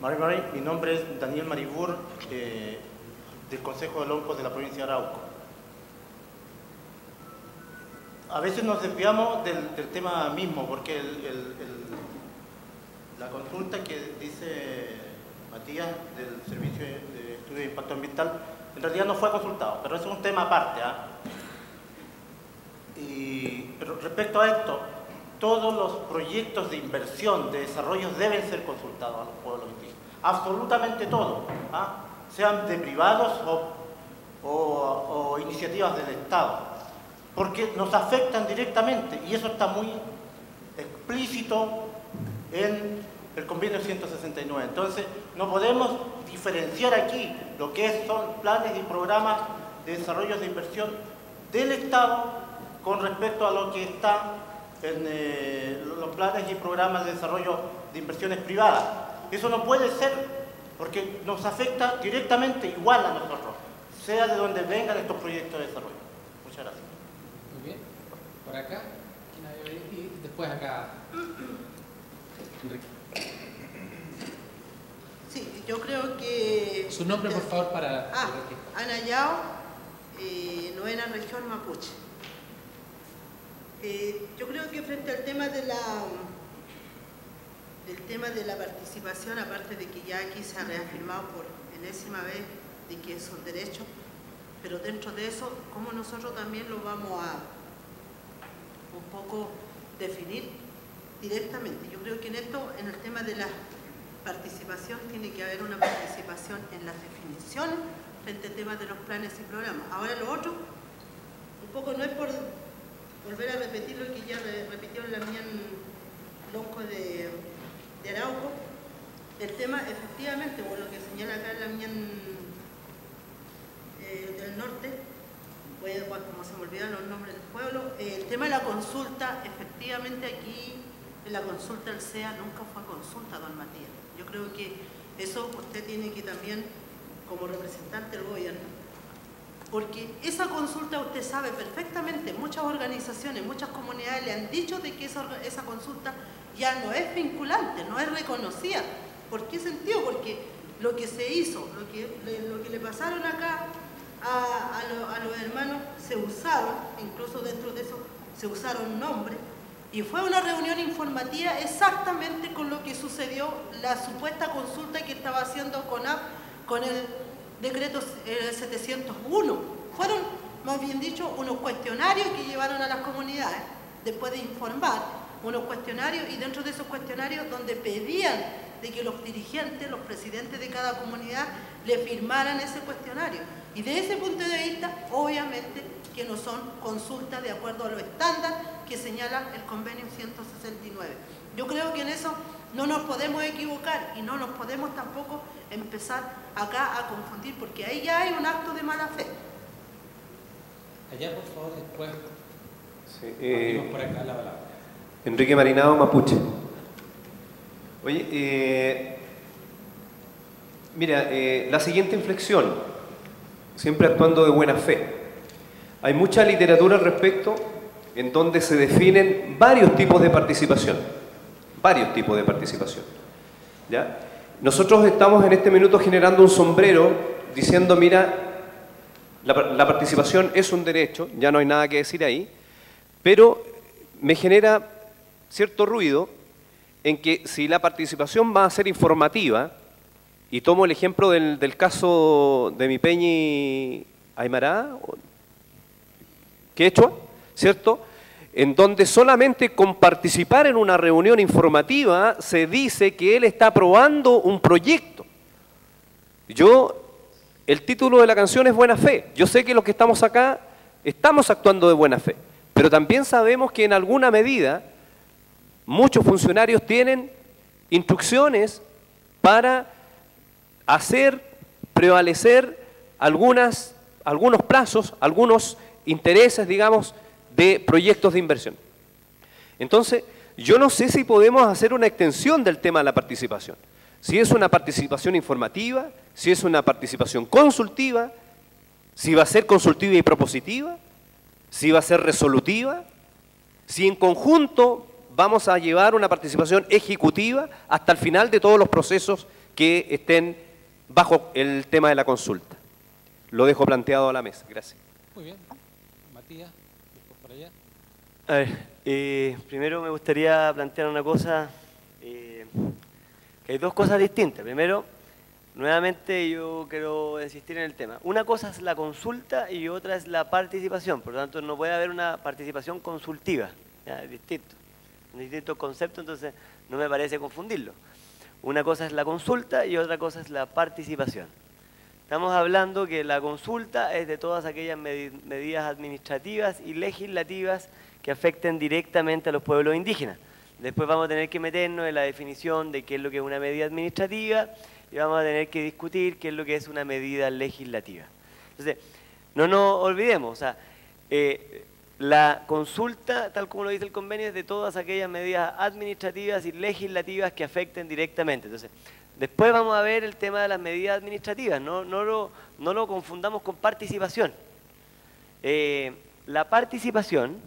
Mi nombre es Daniel Maribur, del Consejo de Loncos de la provincia de Arauco. A veces nos desviamos del tema mismo, porque la consulta que dice Matías del Servicio de Estudio de Impacto Ambiental, en realidad no fue consultado, pero eso es un tema aparte. Pero respecto a esto, todos los proyectos de inversión, de desarrollo, deben ser consultados a los pueblos indígenas. Absolutamente todos, sean de privados o iniciativas del Estado, porque nos afectan directamente, y eso está muy explícito en el convenio 169. Entonces, no podemos diferenciar aquí lo que son planes y programas de desarrollo de inversión del Estado con respecto a lo que está en los planes y programas de desarrollo de inversiones privadas. Eso no puede ser, porque nos afecta directamente igual a nosotros, sea de donde vengan estos proyectos de desarrollo. Muchas gracias. Muy bien. Por acá, y después acá. Enrique. Sí, yo creo que... Su nombre, por favor, para... Ana Yao, novena región Mapuche. Yo creo que frente al tema de la participación, aparte de que ya aquí se ha reafirmado por enésima vez de que es un derecho, pero dentro de eso, ¿cómo nosotros también lo vamos a un poco definir directamente? Yo creo que en esto, en el tema de la participación, tiene que haber una participación en las definiciones frente al tema de los planes y programas. Ahora lo otro, un poco no es por volver a repetir lo que ya repitió la mía Lonco de Arauco, el tema efectivamente, o lo que señala acá la mía del norte, como se me olvidan los nombres del pueblo, el tema de la consulta, efectivamente aquí en la consulta del CEA nunca fue consulta, don Matías. Yo creo que eso usted tiene que también, como representante del gobierno, porque esa consulta usted sabe perfectamente, muchas organizaciones, muchas comunidades le han dicho de que esa consulta ya no es vinculante, no es reconocida. ¿Por qué sentido? Porque lo que se hizo, lo que le pasaron acá a los hermanos, se usaron, incluso dentro de eso se usaron nombres, y fue una reunión informativa exactamente con lo que sucedió, la supuesta consulta que estaba haciendo CONAP con el decreto 701. Fueron, más bien dicho, unos cuestionarios que llevaron a las comunidades, después de informar, unos cuestionarios, y dentro de esos cuestionarios donde pedían de que los dirigentes, los presidentes de cada comunidad, le firmaran ese cuestionario. Y de ese punto de vista, obviamente, que no son consultas de acuerdo a los estándares que señala el convenio 169. Yo creo que en eso no nos podemos equivocar y no nos podemos tampoco empezar acá a confundir, porque ahí ya hay un acto de mala fe. Allá, por favor, después. Sí, por acá la palabra. Enrique Marinado, Mapuche. Oye, mira, la siguiente inflexión, siempre actuando de buena fe. Hay mucha literatura al respecto en donde se definen varios tipos de participación. Varios tipos de participación. ¿Ya? Nosotros estamos en este minuto generando un sombrero diciendo, mira, la participación es un derecho, ya no hay nada que decir ahí, pero me genera cierto ruido en que si la participación va a ser informativa, y tomo el ejemplo del caso de Mipeñi Aymara, quechua, ¿cierto?, en donde solamente con participar en una reunión informativa se dice que él está aprobando un proyecto. El título de la canción es Buena Fe. Yo sé que los que estamos acá estamos actuando de buena fe, pero también sabemos que en alguna medida muchos funcionarios tienen instrucciones para hacer prevalecer algunos plazos, algunos intereses, digamos, de proyectos de inversión. Entonces, yo no sé si podemos hacer una extensión del tema de la participación. Si es una participación informativa, si es una participación consultiva, si va a ser consultiva y propositiva, si va a ser resolutiva, si en conjunto vamos a llevar una participación ejecutiva hasta el final de todos los procesos que estén bajo el tema de la consulta. Lo dejo planteado a la mesa. Gracias. Muy bien. Matías, después por allá. A ver, primero me gustaría plantear una cosa, que hay dos cosas distintas. Primero, nuevamente yo quiero insistir en el tema. Una cosa es la consulta y otra es la participación. Por lo tanto, no puede haber una participación consultiva. ¿Ya? Es distinto. Un distinto concepto, entonces no me parece confundirlo. Una cosa es la consulta y otra cosa es la participación. Estamos hablando que la consulta es de todas aquellas medidas administrativas y legislativas que afecten directamente a los pueblos indígenas. Después vamos a tener que meternos en la definición de qué es lo que es una medida administrativa y vamos a tener que discutir qué es lo que es una medida legislativa. Entonces, no nos olvidemos, o sea, la consulta, tal como lo dice el convenio, es de todas aquellas medidas administrativas y legislativas que afecten directamente. Entonces, después vamos a ver el tema de las medidas administrativas, no lo confundamos con participación. La participación,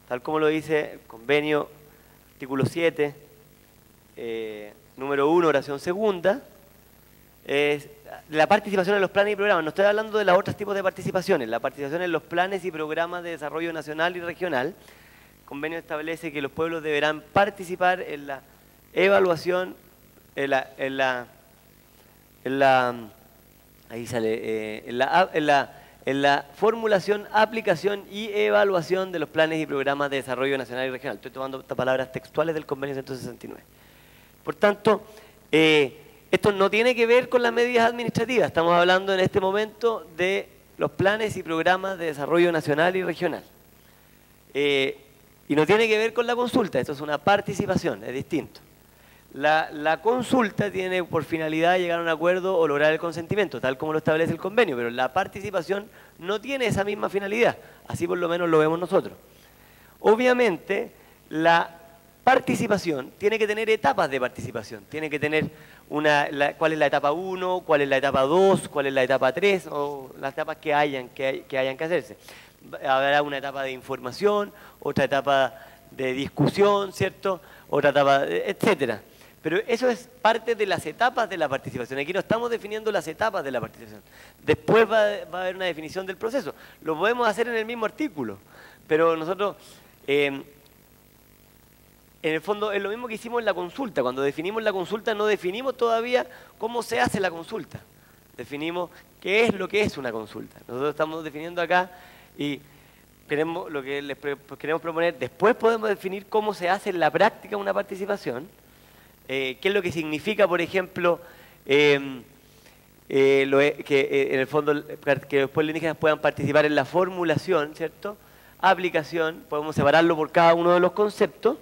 tal como lo dice el convenio, artículo 7, número 1, oración segunda, es la participación en los planes y programas. No estoy hablando de los otros tipos de participaciones. La participación en los planes y programas de desarrollo nacional y regional. El convenio establece que los pueblos deberán participar en la evaluación, en la formulación, aplicación y evaluación de los planes y programas de desarrollo nacional y regional. Estoy tomando estas palabras textuales del convenio 169. Por tanto, esto no tiene que ver con las medidas administrativas. Estamos hablando en este momento de los planes y programas de desarrollo nacional y regional. Y no tiene que ver con la consulta. Esto es una participación, es distinto. La consulta tiene por finalidad llegar a un acuerdo o lograr el consentimiento, tal como lo establece el convenio, pero la participación no tiene esa misma finalidad. Así por lo menos lo vemos nosotros. Obviamente, la participación tiene que tener etapas de participación. Tiene que tener cuál es la etapa 1, cuál es la etapa 2, cuál es la etapa 3, o las etapas que hayan que hacerse. Habrá una etapa de información, otra etapa de discusión, ¿cierto? Otra etapa, etcétera. Pero eso es parte de las etapas de la participación. Aquí no estamos definiendo las etapas de la participación. Después va a haber una definición del proceso. Lo podemos hacer en el mismo artículo, pero nosotros, en el fondo, es lo mismo que hicimos en la consulta. Cuando definimos la consulta, no definimos todavía cómo se hace la consulta. Definimos qué es lo que es una consulta. Nosotros estamos definiendo acá y lo que les queremos proponer, después podemos definir cómo se hace en la práctica una participación, qué es lo que significa, por ejemplo, que en el fondo que los pueblos indígenas puedan participar en la formulación, ¿cierto? Aplicación, podemos separarlo por cada uno de los conceptos,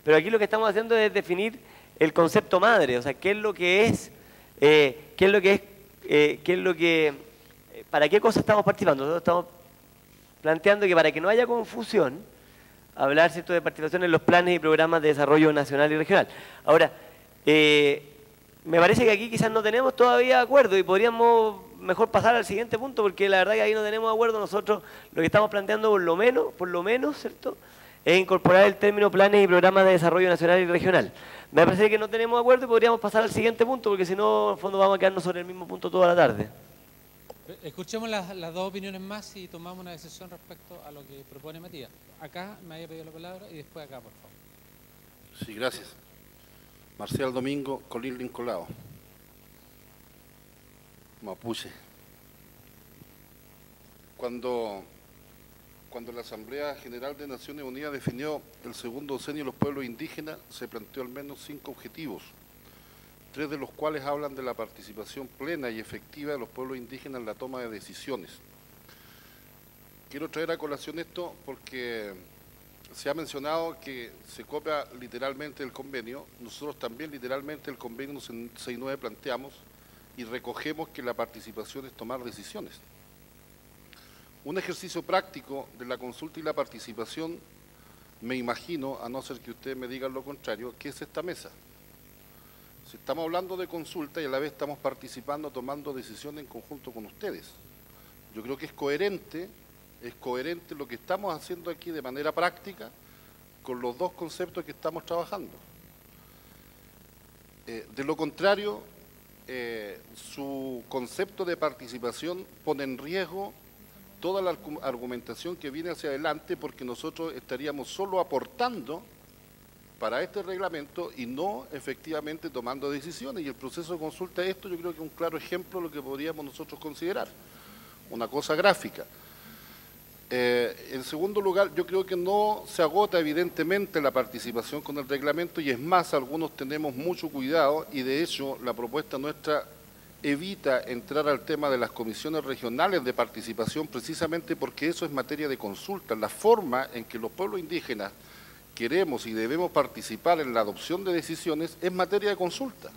pero aquí lo que estamos haciendo es definir el concepto madre, o sea, qué es lo que es, para qué cosa estamos participando. Nosotros estamos planteando que para que no haya confusión, hablar, ¿cierto?, de participación en los planes y programas de desarrollo nacional y regional. Ahora, me parece que aquí quizás no tenemos todavía acuerdo y podríamos mejor pasar al siguiente punto, porque la verdad que ahí no tenemos acuerdo. Nosotros lo que estamos planteando por lo menos, ¿cierto?, es incorporar el término planes y programas de desarrollo nacional y regional. Me parece que no tenemos acuerdo y podríamos pasar al siguiente punto, porque si no, en el fondo vamos a quedarnos sobre el mismo punto toda la tarde. Escuchemos las dos opiniones más y tomamos una decisión respecto a lo que propone Matías. Acá me había pedido la palabra y después acá, por favor. Sí, gracias. Marcial Domingo, Colín Lincolao. Mapuche. Cuando la Asamblea General de Naciones Unidas definió el segundo decenio de los pueblos indígenas, se planteó al menos 5 objetivos, 3 de los cuales hablan de la participación plena y efectiva de los pueblos indígenas en la toma de decisiones. Quiero traer a colación esto porque se ha mencionado que se copia literalmente el convenio. Nosotros también literalmente el convenio 69 planteamos y recogemos que la participación es tomar decisiones. Un ejercicio práctico de la consulta y la participación, me imagino, a no ser que ustedes me digan lo contrario, que es esta mesa. Si estamos hablando de consulta y a la vez estamos participando, tomando decisiones en conjunto con ustedes. Yo creo que es coherente lo que estamos haciendo aquí de manera práctica con los dos conceptos que estamos trabajando. De lo contrario, su concepto de participación pone en riesgo toda la argumentación que viene hacia adelante, porque nosotros estaríamos solo aportando para este reglamento y no efectivamente tomando decisiones. Y el proceso de consulta de esto yo creo que es un claro ejemplo de lo que podríamos nosotros considerar, una cosa gráfica. En segundo lugar, yo creo que no se agota evidentemente la participación con el reglamento, y es más, algunos tenemos mucho cuidado, y de hecho la propuesta nuestra evita entrar al tema de las comisiones regionales de participación, precisamente porque eso es materia de consulta. La forma en que los pueblos indígenas queremos y debemos participar en la adopción de decisiones es materia de consulta.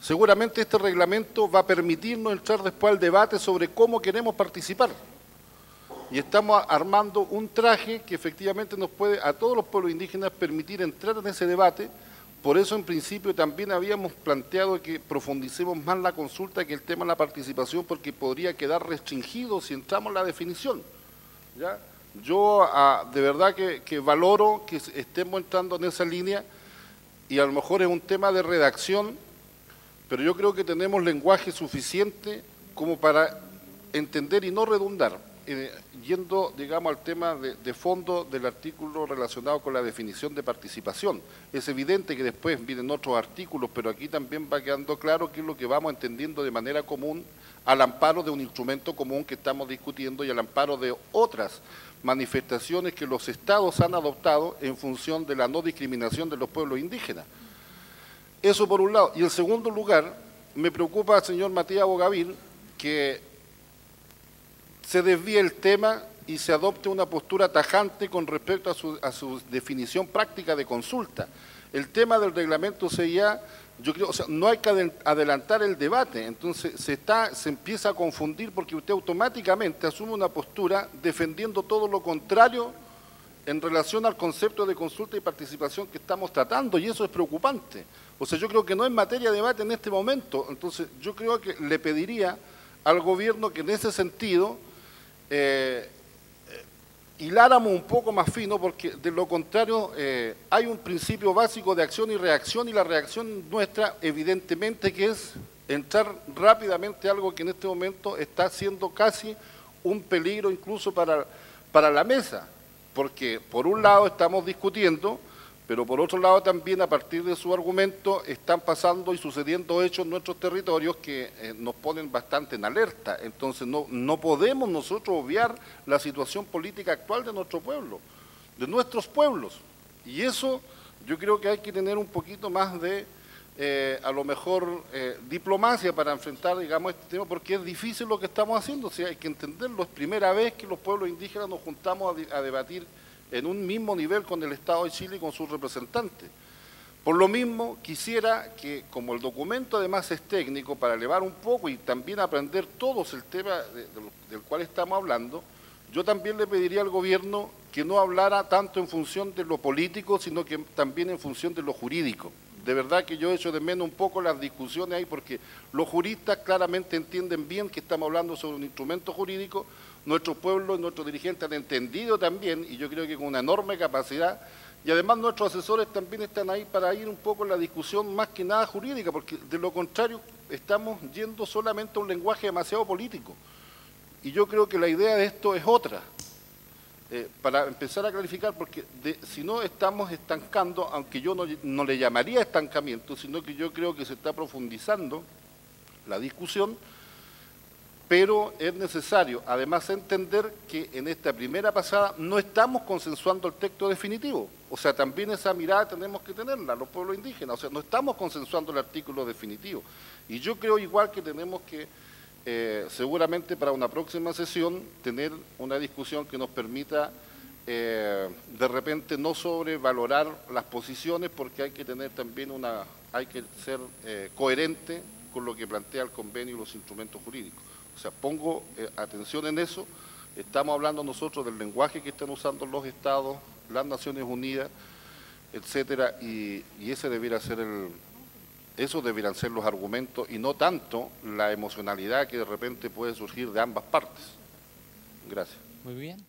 Seguramente este reglamento va a permitirnos entrar después al debate sobre cómo queremos participar. Y estamos armando un traje que efectivamente nos puede a todos los pueblos indígenas permitir entrar en ese debate. Por eso en principio también habíamos planteado que profundicemos más la consulta que el tema de la participación, porque podría quedar restringido si entramos en la definición, ¿ya? Yo de verdad que valoro que estemos entrando en esa línea, y a lo mejor es un tema de redacción, pero yo creo que tenemos lenguaje suficiente como para entender y no redundar. Yendo, digamos, al tema de fondo del artículo relacionado con la definición de participación. Es evidente que después vienen otros artículos, pero aquí también va quedando claro qué es lo que vamos entendiendo de manera común, al amparo de un instrumento común que estamos discutiendo y al amparo de otras manifestaciones que los estados han adoptado en función de la no discriminación de los pueblos indígenas. Eso por un lado. Y en segundo lugar, me preocupa, señor Matías Bogavir, que se desvíe el tema y se adopte una postura tajante con respecto a su definición práctica de consulta. El tema del reglamento CIA, yo creo, o sea, no hay que adelantar el debate, entonces se empieza a confundir, porque usted automáticamente asume una postura defendiendo todo lo contrario en relación al concepto de consulta y participación que estamos tratando, y eso es preocupante. O sea, yo creo que no es materia de debate en este momento. Entonces yo creo que le pediría al gobierno que en ese sentido hiláramos un poco más fino, porque de lo contrario hay un principio básico de acción y reacción, y la reacción nuestra evidentemente que es entrar rápidamente a algo que en este momento está siendo casi un peligro incluso para la mesa, porque por un lado estamos discutiendo, pero por otro lado también a partir de su argumento están pasando y sucediendo hechos en nuestros territorios que nos ponen bastante en alerta. Entonces no podemos nosotros obviar la situación política actual de nuestro pueblo, de nuestros pueblos. Y eso yo creo que hay que tener un poquito más de, a lo mejor, diplomacia para enfrentar, digamos, este tema, porque es difícil lo que estamos haciendo. O sea, hay que entenderlo, es primera vez que los pueblos indígenas nos juntamos a debatir en un mismo nivel con el Estado de Chile y con sus representantes. Por lo mismo, quisiera que, como el documento además es técnico, para elevar un poco y también aprender todos el tema del cual estamos hablando, yo también le pediría al gobierno que no hablara tanto en función de lo político, sino que también en función de lo jurídico. De verdad que yo echo de menos un poco las discusiones ahí, porque los juristas claramente entienden bien que estamos hablando sobre un instrumento jurídico. Nuestros pueblos y nuestros dirigentes han entendido también, y yo creo que con una enorme capacidad, y además nuestros asesores también están ahí para ir un poco en la discusión más que nada jurídica, porque de lo contrario estamos yendo solamente a un lenguaje demasiado político. Y yo creo que la idea de esto es otra, para empezar a clarificar, porque si no estamos estancando, aunque yo no le llamaría estancamiento, sino que yo creo que se está profundizando la discusión, pero es necesario además entender que en esta primera pasada no estamos consensuando el texto definitivo. O sea, también esa mirada tenemos que tenerla, los pueblos indígenas. O sea, no estamos consensuando el artículo definitivo. Y yo creo igual que tenemos que, seguramente para una próxima sesión, tener una discusión que nos permita, de repente, no sobrevalorar las posiciones, porque hay que tener también hay que ser coherente con lo que plantea el convenio y los instrumentos jurídicos. O sea, pongo atención en eso. Estamos hablando nosotros del lenguaje que están usando los estados, las Naciones Unidas, etcétera, y ese debiera ser esos deberían ser los argumentos y no tanto la emocionalidad que de repente puede surgir de ambas partes. Gracias. Muy bien.